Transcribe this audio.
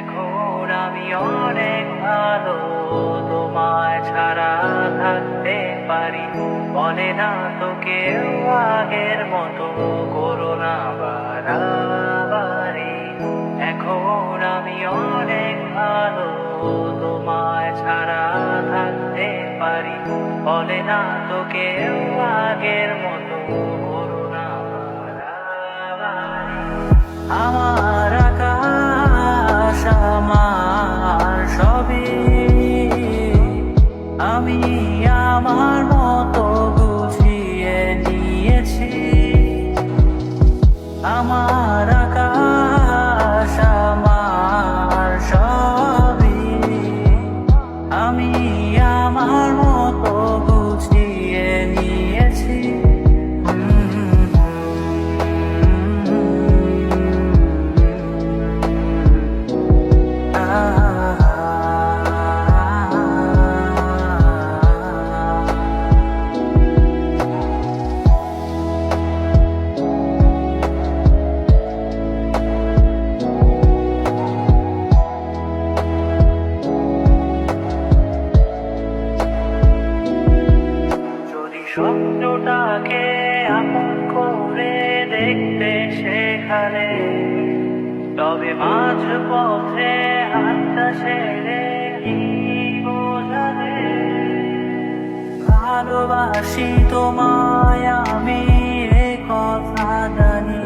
এখন আমি অনেক ভালো, তোমায় ছাড়া থাকতে পারি। বলে না তো কেউ আগের মতো, করো না বাড়াবাড়ি। এখন আমি অনেক ভালো, তোমায় ছাড়া থাকতে পারি। বলে না তো কেউ আগের মতো, করো না বাড়াবাড়ি। আমার আকাশ আমার সবই, আমি আমার মতো গুছিয়ে নিয়েছি। আমার আকাশ আমার সবই, আমি আমার মতো গুছিয়ে নিয়েছি। স্বপ্নটাকে আপন করে দেখতে সেখানে, তবে মাঝ পথে হাতটা ছেড়ে কি বোঝাবে। ভালোবাসি তোমায় আমি, এ কথা জানি,